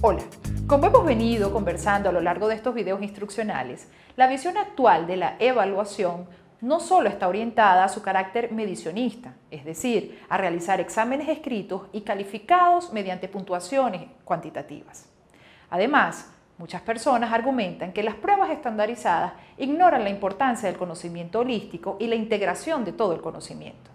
Hola, como hemos venido conversando a lo largo de estos videos instruccionales, la visión actual de la evaluación no solo está orientada a su carácter medicionista, es decir, a realizar exámenes escritos y calificados mediante puntuaciones cuantitativas. Además, muchas personas argumentan que las pruebas estandarizadas ignoran la importancia del conocimiento holístico y la integración de todo el conocimiento.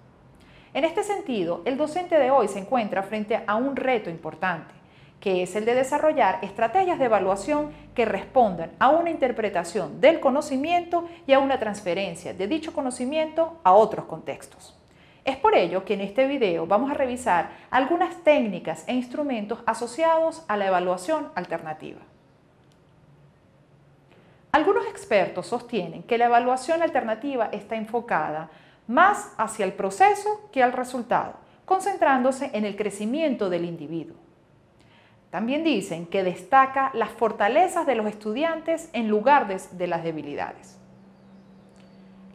En este sentido, el docente de hoy se encuentra frente a un reto importante, que es el de desarrollar estrategias de evaluación que respondan a una interpretación del conocimiento y a una transferencia de dicho conocimiento a otros contextos. Es por ello que en este video vamos a revisar algunas técnicas e instrumentos asociados a la evaluación alternativa. Algunos expertos sostienen que la evaluación alternativa está enfocada más hacia el proceso que al resultado, concentrándose en el crecimiento del individuo. También dicen que destaca las fortalezas de los estudiantes en lugar de las debilidades.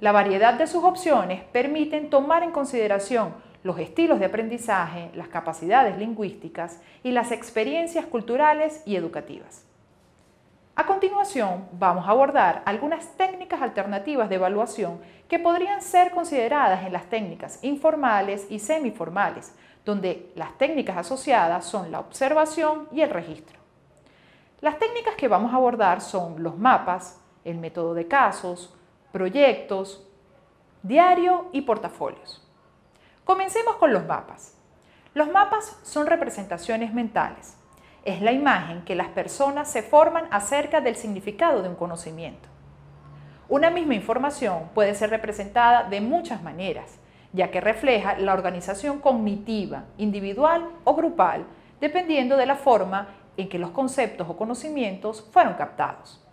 La variedad de sus opciones permiten tomar en consideración los estilos de aprendizaje, las capacidades lingüísticas y las experiencias culturales y educativas. A continuación, vamos a abordar algunas técnicas alternativas de evaluación que podrían ser consideradas en las técnicas informales y semiformales, donde las técnicas asociadas son la observación y el registro. Las técnicas que vamos a abordar son los mapas, el método de casos, proyectos, diario y portafolios. Comencemos con los mapas. Los mapas son representaciones mentales. Es la imagen que las personas se forman acerca del significado de un conocimiento. Una misma información puede ser representada de muchas maneras, ya que refleja la organización cognitiva, individual o grupal, dependiendo de la forma en que los conceptos o conocimientos fueron captados.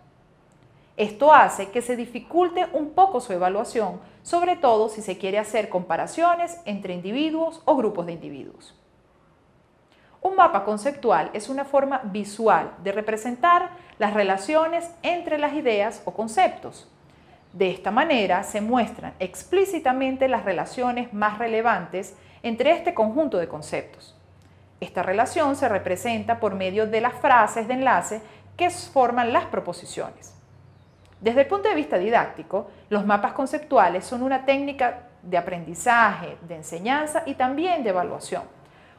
Esto hace que se dificulte un poco su evaluación, sobre todo si se quiere hacer comparaciones entre individuos o grupos de individuos. Un mapa conceptual es una forma visual de representar las relaciones entre las ideas o conceptos. De esta manera se muestran explícitamente las relaciones más relevantes entre este conjunto de conceptos. Esta relación se representa por medio de las frases de enlace que forman las proposiciones. Desde el punto de vista didáctico, los mapas conceptuales son una técnica de aprendizaje, de enseñanza y también de evaluación,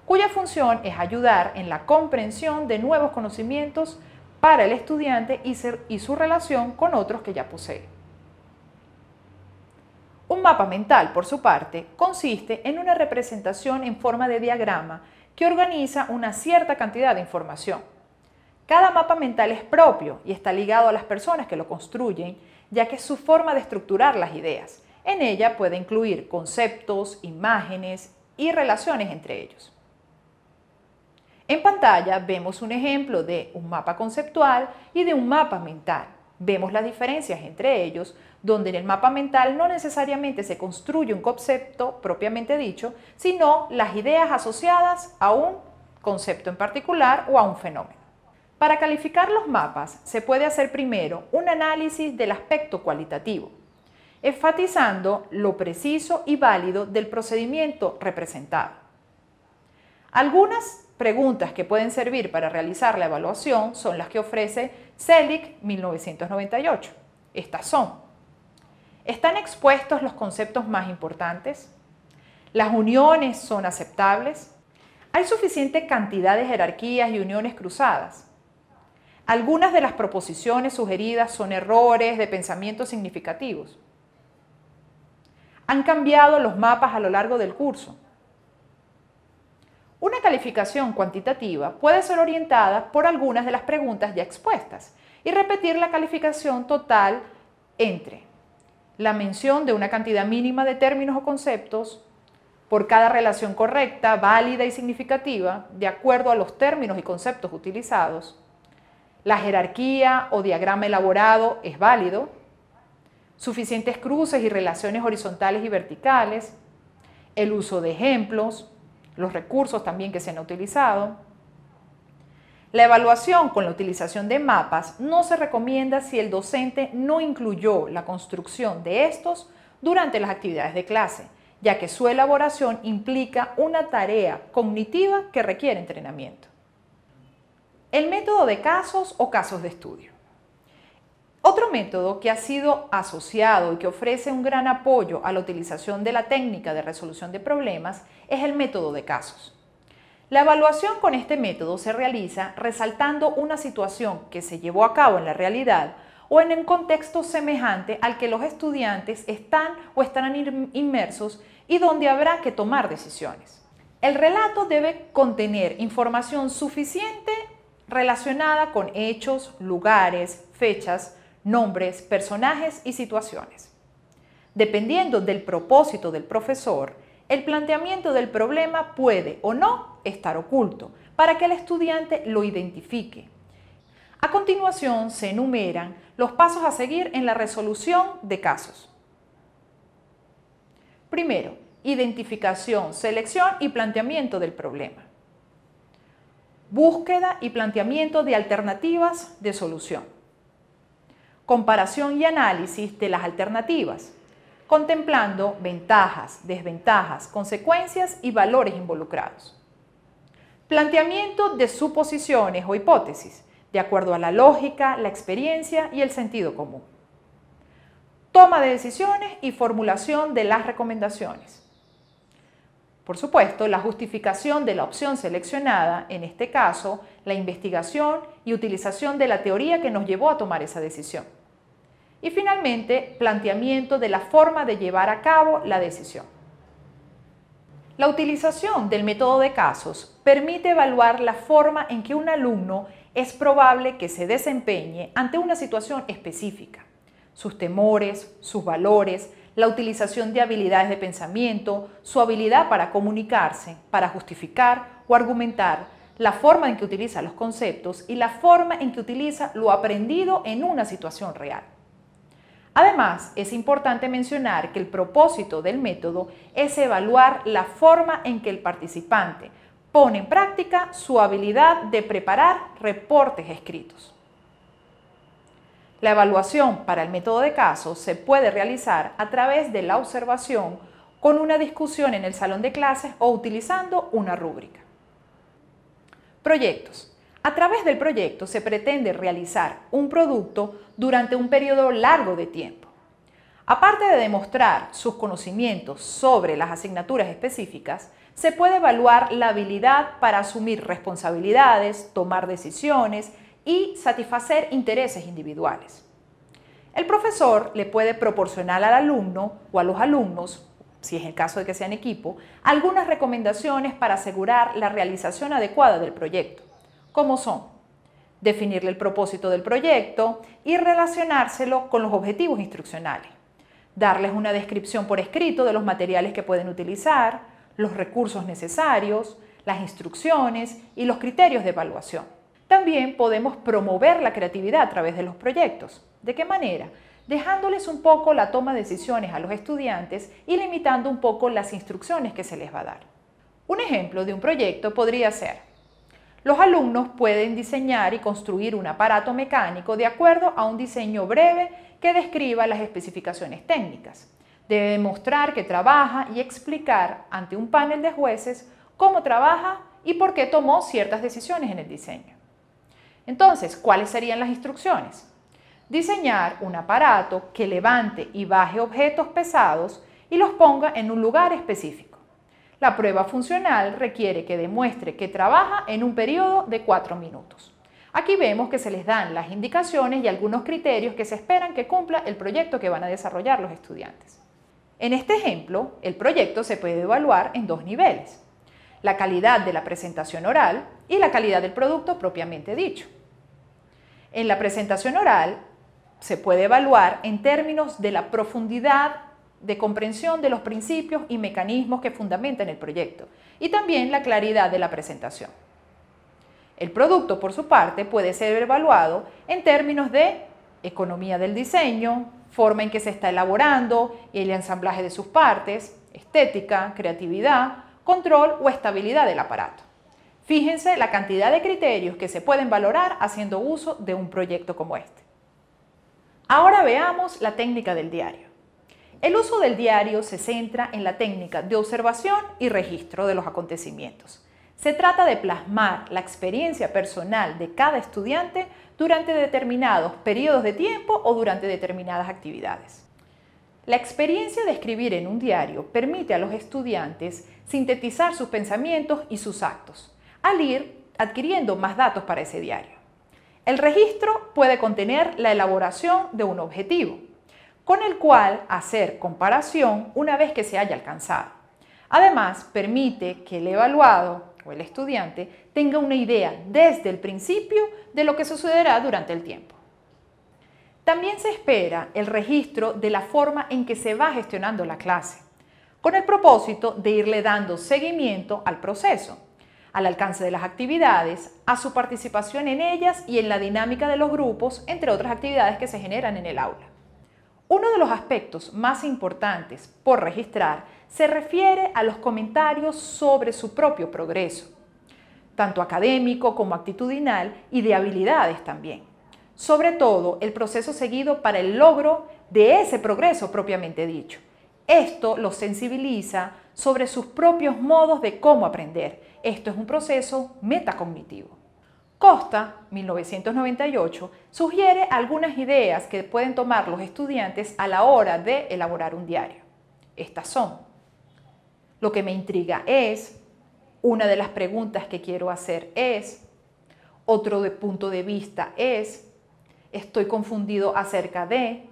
cuya función es ayudar en la comprensión de nuevos conocimientos para el estudiante y su relación con otros que ya posee. Un mapa mental, por su parte, consiste en una representación en forma de diagrama que organiza una cierta cantidad de información. Cada mapa mental es propio y está ligado a las personas que lo construyen, ya que es su forma de estructurar las ideas. En ella puede incluir conceptos, imágenes y relaciones entre ellos. En pantalla vemos un ejemplo de un mapa conceptual y de un mapa mental. Vemos las diferencias entre ellos, donde en el mapa mental no necesariamente se construye un concepto propiamente dicho, sino las ideas asociadas a un concepto en particular o a un fenómeno. Para calificar los mapas se puede hacer primero un análisis del aspecto cualitativo, enfatizando lo preciso y válido del procedimiento representado. Algunas preguntas que pueden servir para realizar la evaluación son las que ofrece Selig 1998. Estas son: ¿están expuestos los conceptos más importantes? ¿Las uniones son aceptables? ¿Hay suficiente cantidad de jerarquías y uniones cruzadas? ¿Algunas de las proposiciones sugeridas son errores de pensamiento significativos? ¿Han cambiado los mapas a lo largo del curso? Una calificación cuantitativa puede ser orientada por algunas de las preguntas ya expuestas y repetir la calificación total entre la mención de una cantidad mínima de términos o conceptos por cada relación correcta, válida y significativa de acuerdo a los términos y conceptos utilizados, la jerarquía o diagrama elaborado es válido, suficientes cruces y relaciones horizontales y verticales, el uso de ejemplos, los recursos también que se han utilizado. La evaluación con la utilización de mapas no se recomienda si el docente no incluyó la construcción de estos durante las actividades de clase, ya que su elaboración implica una tarea cognitiva que requiere entrenamiento. El método de casos o casos de estudio. Otro método que ha sido asociado y que ofrece un gran apoyo a la utilización de la técnica de resolución de problemas es el método de casos. La evaluación con este método se realiza resaltando una situación que se llevó a cabo en la realidad o en un contexto semejante al que los estudiantes están o estarán inmersos y donde habrá que tomar decisiones. El relato debe contener información suficiente relacionada con hechos, lugares, fechas, nombres, personajes y situaciones. Dependiendo del propósito del profesor, el planteamiento del problema puede o no estar oculto para que el estudiante lo identifique. A continuación se enumeran los pasos a seguir en la resolución de casos. Primero, identificación, selección y planteamiento del problema. Búsqueda y planteamiento de alternativas de solución. Comparación y análisis de las alternativas, contemplando ventajas, desventajas, consecuencias y valores involucrados. Planteamiento de suposiciones o hipótesis, de acuerdo a la lógica, la experiencia y el sentido común. Toma de decisiones y formulación de las recomendaciones. Por supuesto, la justificación de la opción seleccionada, en este caso, la investigación y utilización de la teoría que nos llevó a tomar esa decisión. Y finalmente, planteamiento de la forma de llevar a cabo la decisión. La utilización del método de casos permite evaluar la forma en que un alumno es probable que se desempeñe ante una situación específica, sus temores, sus valores, la utilización de habilidades de pensamiento, su habilidad para comunicarse, para justificar o argumentar, la forma en que utiliza los conceptos y la forma en que utiliza lo aprendido en una situación real. Además, es importante mencionar que el propósito del método es evaluar la forma en que el participante pone en práctica su habilidad de preparar reportes escritos. La evaluación para el método de casos se puede realizar a través de la observación con una discusión en el salón de clases o utilizando una rúbrica. Proyectos. A través del proyecto se pretende realizar un producto durante un periodo largo de tiempo. Aparte de demostrar sus conocimientos sobre las asignaturas específicas, se puede evaluar la habilidad para asumir responsabilidades, tomar decisiones y satisfacer intereses individuales. El profesor le puede proporcionar al alumno o a los alumnos, si es el caso de que sean equipo, algunas recomendaciones para asegurar la realización adecuada del proyecto, como son definirle el propósito del proyecto y relacionárselo con los objetivos instruccionales, darles una descripción por escrito de los materiales que pueden utilizar, los recursos necesarios, las instrucciones y los criterios de evaluación. También podemos promover la creatividad a través de los proyectos. ¿De qué manera? Dejándoles un poco la toma de decisiones a los estudiantes y limitando un poco las instrucciones que se les va a dar. Un ejemplo de un proyecto podría ser: los alumnos pueden diseñar y construir un aparato mecánico de acuerdo a un diseño breve que describa las especificaciones técnicas. Debe demostrar que trabaja y explicar ante un panel de jueces cómo trabaja y por qué tomó ciertas decisiones en el diseño. Entonces, ¿cuáles serían las instrucciones? Diseñar un aparato que levante y baje objetos pesados y los ponga en un lugar específico. La prueba funcional requiere que demuestre que trabaja en un periodo de 4 minutos. Aquí vemos que se les dan las indicaciones y algunos criterios que se esperan que cumpla el proyecto que van a desarrollar los estudiantes. En este ejemplo, el proyecto se puede evaluar en 2 niveles: la calidad de la presentación oral y la calidad del producto propiamente dicho. En la presentación oral se puede evaluar en términos de la profundidad de comprensión de los principios y mecanismos que fundamentan el proyecto y también la claridad de la presentación. El producto, por su parte, puede ser evaluado en términos de economía del diseño, forma en que se está elaborando y el ensamblaje de sus partes, estética, creatividad, control o estabilidad del aparato. Fíjense la cantidad de criterios que se pueden valorar haciendo uso de un proyecto como este. Ahora veamos la técnica del diario. El uso del diario se centra en la técnica de observación y registro de los acontecimientos. Se trata de plasmar la experiencia personal de cada estudiante durante determinados periodos de tiempo o durante determinadas actividades. La experiencia de escribir en un diario permite a los estudiantes sintetizar sus pensamientos y sus actos, al ir adquiriendo más datos para ese diario. El registro puede contener la elaboración de un objetivo, con el cual hacer comparación una vez que se haya alcanzado. Además, permite que el evaluado o el estudiante tenga una idea desde el principio de lo que sucederá durante el tiempo. También se espera el registro de la forma en que se va gestionando la clase, con el propósito de irle dando seguimiento al proceso, al alcance de las actividades, a su participación en ellas y en la dinámica de los grupos, entre otras actividades que se generan en el aula. Uno de los aspectos más importantes por registrar se refiere a los comentarios sobre su propio progreso, tanto académico como actitudinal y de habilidades también. Sobre todo, el proceso seguido para el logro de ese progreso propiamente dicho. Esto los sensibiliza sobre sus propios modos de cómo aprender. Esto es un proceso metacognitivo. Costa, 1998, sugiere algunas ideas que pueden tomar los estudiantes a la hora de elaborar un diario. Estas son: lo que me intriga es, una de las preguntas que quiero hacer es, otro punto de vista es, estoy confundido acerca de,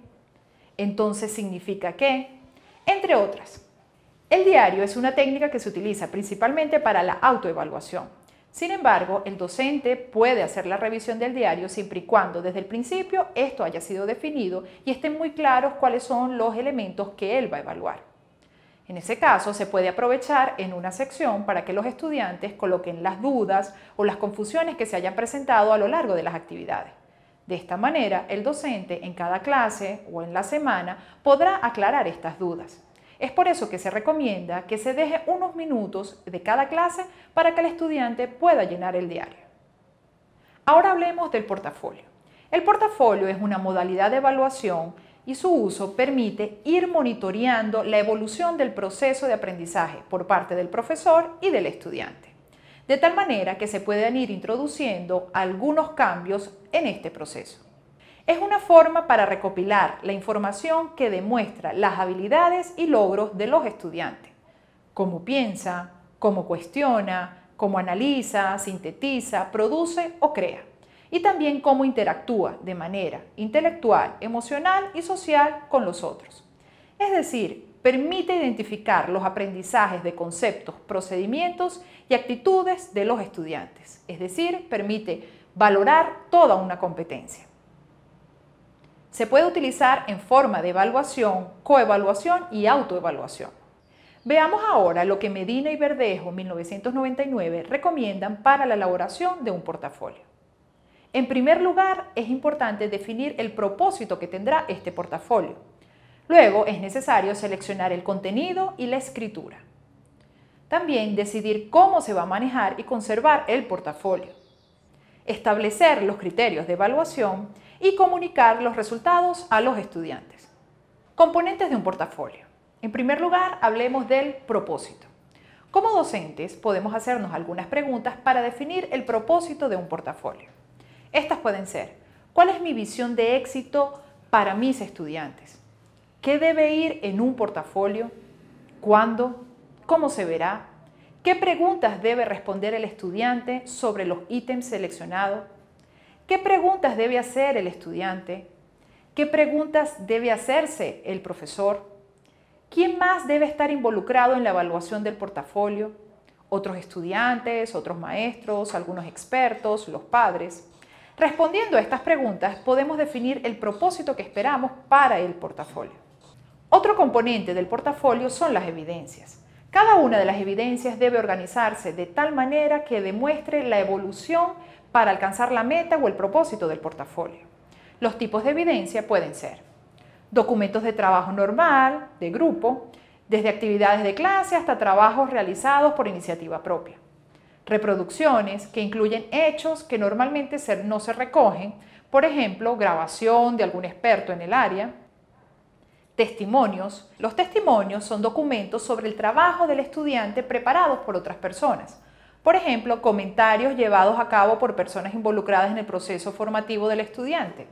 entonces significa que, entre otras. El diario es una técnica que se utiliza principalmente para la autoevaluación. Sin embargo, el docente puede hacer la revisión del diario siempre y cuando desde el principio esto haya sido definido y estén muy claros cuáles son los elementos que él va a evaluar. En ese caso, se puede aprovechar en una sección para que los estudiantes coloquen las dudas o las confusiones que se hayan presentado a lo largo de las actividades. De esta manera, el docente en cada clase o en la semana podrá aclarar estas dudas. Es por eso que se recomienda que se deje unos minutos de cada clase para que el estudiante pueda llenar el diario. Ahora hablemos del portafolio. El portafolio es una modalidad de evaluación y su uso permite ir monitoreando la evolución del proceso de aprendizaje por parte del profesor y del estudiante, de tal manera que se puedan ir introduciendo algunos cambios en este proceso. Es una forma para recopilar la información que demuestra las habilidades y logros de los estudiantes, cómo piensa, cómo cuestiona, cómo analiza, sintetiza, produce o crea, y también cómo interactúa de manera intelectual, emocional y social con los otros. Es decir, permite identificar los aprendizajes de conceptos, procedimientos y actitudes de los estudiantes, es decir, permite valorar toda una competencia. Se puede utilizar en forma de evaluación, coevaluación y autoevaluación. Veamos ahora lo que Medina y Verdejo, 1999, recomiendan para la elaboración de un portafolio. En primer lugar, es importante definir el propósito que tendrá este portafolio. Luego, es necesario seleccionar el contenido y la escritura. También decidir cómo se va a manejar y conservar el portafolio. Establecer los criterios de evaluación y comunicar los resultados a los estudiantes. Componentes de un portafolio. En primer lugar, hablemos del propósito. Como docentes, podemos hacernos algunas preguntas para definir el propósito de un portafolio. Estas pueden ser: ¿cuál es mi visión de éxito para mis estudiantes? ¿Qué debe ir en un portafolio? ¿Cuándo? ¿Cómo se verá? ¿Qué preguntas debe responder el estudiante sobre los ítems seleccionados? ¿Qué preguntas debe hacer el estudiante? ¿Qué preguntas debe hacerse el profesor? ¿Quién más debe estar involucrado en la evaluación del portafolio? ¿Otros estudiantes, otros maestros, algunos expertos, los padres? Respondiendo a estas preguntas, podemos definir el propósito que esperamos para el portafolio. Otro componente del portafolio son las evidencias. Cada una de las evidencias debe organizarse de tal manera que demuestre la evolución para alcanzar la meta o el propósito del portafolio. Los tipos de evidencia pueden ser documentos de trabajo normal, de grupo, desde actividades de clase hasta trabajos realizados por iniciativa propia. Reproducciones que incluyen hechos que normalmente no se recogen, por ejemplo, grabación de algún experto en el área. Testimonios. Los testimonios son documentos sobre el trabajo del estudiante preparados por otras personas. Por ejemplo, comentarios llevados a cabo por personas involucradas en el proceso formativo del estudiante.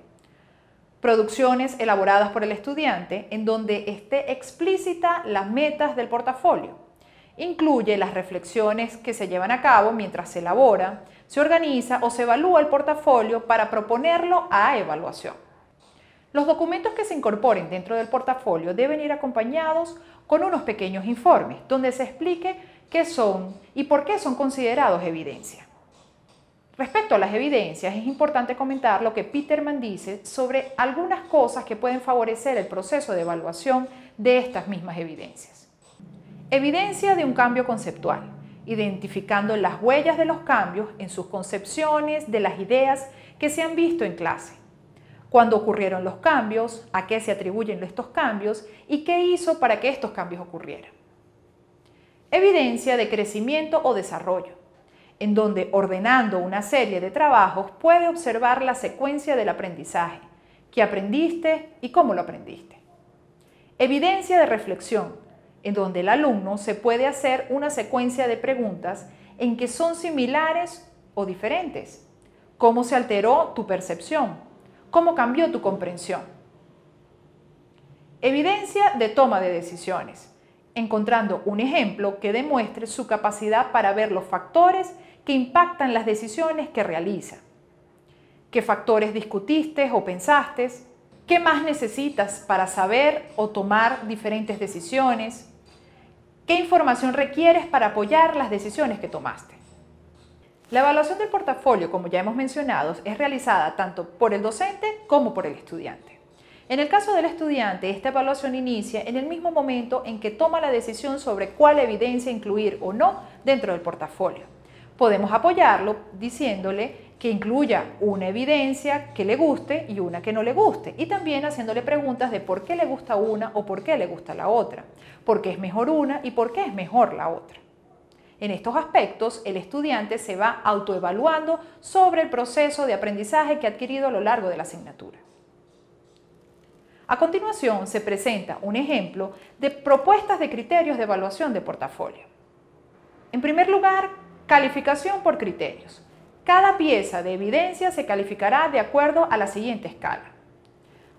Producciones elaboradas por el estudiante en donde esté explícita las metas del portafolio. Incluye las reflexiones que se llevan a cabo mientras se elabora, se organiza o se evalúa el portafolio para proponerlo a evaluación. Los documentos que se incorporen dentro del portafolio deben ir acompañados con unos pequeños informes donde se explique qué son y por qué son considerados evidencia. Respecto a las evidencias, es importante comentar lo que Peterman dice sobre algunas cosas que pueden favorecer el proceso de evaluación de estas mismas evidencias. Evidencia de un cambio conceptual, identificando las huellas de los cambios en sus concepciones de las ideas que se han visto en clase. Cuándo ocurrieron los cambios, a qué se atribuyen estos cambios y qué hizo para que estos cambios ocurrieran. Evidencia de crecimiento o desarrollo, en donde ordenando una serie de trabajos puede observar la secuencia del aprendizaje, qué aprendiste y cómo lo aprendiste. Evidencia de reflexión, en donde el alumno se puede hacer una secuencia de preguntas en que son similares o diferentes. ¿Cómo se alteró tu percepción? ¿Cómo cambió tu comprensión? Evidencia de toma de decisiones, encontrando un ejemplo que demuestre su capacidad para ver los factores que impactan las decisiones que realiza. ¿Qué factores discutiste o pensaste? ¿Qué más necesitas para saber o tomar diferentes decisiones? ¿Qué información requieres para apoyar las decisiones que tomaste? La evaluación del portafolio, como ya hemos mencionado, es realizada tanto por el docente como por el estudiante. En el caso del estudiante, esta evaluación inicia en el mismo momento en que toma la decisión sobre cuál evidencia incluir o no dentro del portafolio. Podemos apoyarlo diciéndole que incluya una evidencia que le guste y una que no le guste, y también haciéndole preguntas de por qué le gusta una o por qué le gusta la otra, por qué es mejor una y por qué es mejor la otra. En estos aspectos, el estudiante se va autoevaluando sobre el proceso de aprendizaje que ha adquirido a lo largo de la asignatura. A continuación, se presenta un ejemplo de propuestas de criterios de evaluación de portafolio. En primer lugar, calificación por criterios. Cada pieza de evidencia se calificará de acuerdo a la siguiente escala.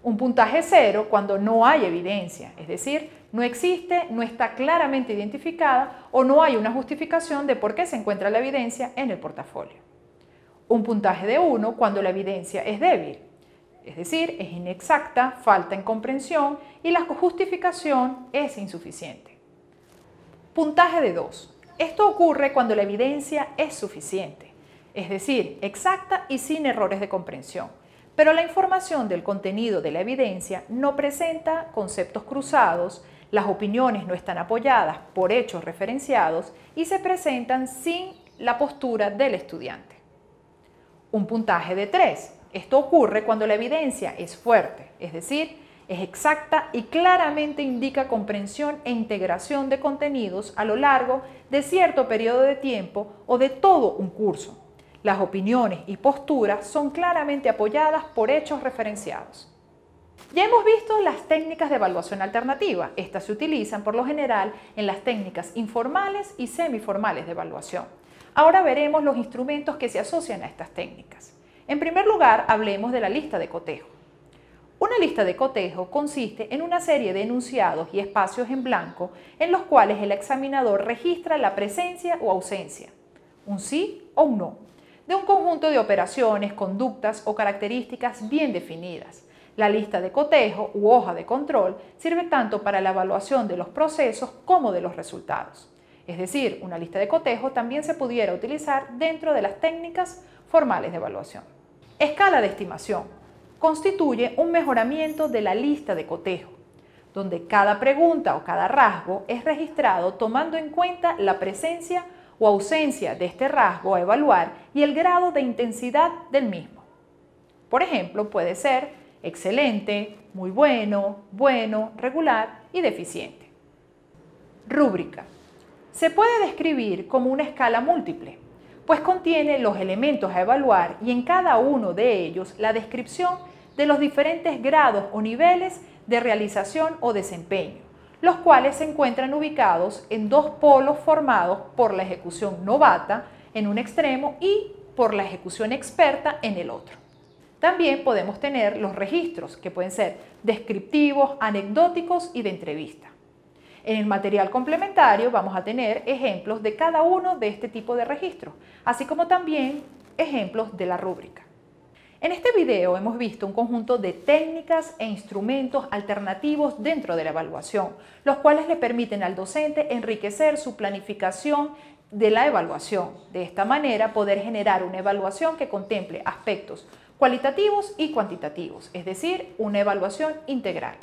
Un puntaje 0 cuando no hay evidencia, es decir, no existe, no está claramente identificada o no hay una justificación de por qué se encuentra la evidencia en el portafolio. Un puntaje de 1 cuando la evidencia es débil, es decir, es inexacta, falta en comprensión y la justificación es insuficiente. Puntaje de 2. Esto ocurre cuando la evidencia es suficiente, es decir, exacta y sin errores de comprensión, pero la información del contenido de la evidencia no presenta conceptos cruzados, las opiniones no están apoyadas por hechos referenciados y se presentan sin la postura del estudiante. Un puntaje de 3. Esto ocurre cuando la evidencia es fuerte, es decir, es exacta y claramente indica comprensión e integración de contenidos a lo largo de cierto periodo de tiempo o de todo un curso. Las opiniones y posturas son claramente apoyadas por hechos referenciados. Ya hemos visto las técnicas de evaluación alternativa. Estas se utilizan por lo general en las técnicas informales y semiformales de evaluación. Ahora veremos los instrumentos que se asocian a estas técnicas. En primer lugar, hablemos de la lista de cotejo. Una lista de cotejo consiste en una serie de enunciados y espacios en blanco en los cuales el examinador registra la presencia o ausencia, un sí o un no, de un conjunto de operaciones, conductas o características bien definidas. La lista de cotejo u hoja de control sirve tanto para la evaluación de los procesos como de los resultados. Es decir, una lista de cotejo también se pudiera utilizar dentro de las técnicas formales de evaluación. Escala de estimación. Constituye un mejoramiento de la lista de cotejo, donde cada pregunta o cada rasgo es registrado tomando en cuenta la presencia o ausencia de este rasgo a evaluar y el grado de intensidad del mismo. Por ejemplo, puede ser excelente, muy bueno, bueno, regular y deficiente. Rúbrica. Se puede describir como una escala múltiple, pues contiene los elementos a evaluar y en cada uno de ellos la descripción de los diferentes grados o niveles de realización o desempeño, los cuales se encuentran ubicados en dos polos formados por la ejecución novata en un extremo y por la ejecución experta en el otro. También podemos tener los registros, que pueden ser descriptivos, anecdóticos y de entrevista. En el material complementario vamos a tener ejemplos de cada uno de este tipo de registros, así como también ejemplos de la rúbrica. En este video hemos visto un conjunto de técnicas e instrumentos alternativos dentro de la evaluación, los cuales le permiten al docente enriquecer su planificación de la evaluación. De esta manera poder generar una evaluación que contemple aspectos cualitativos y cuantitativos, es decir, una evaluación integral.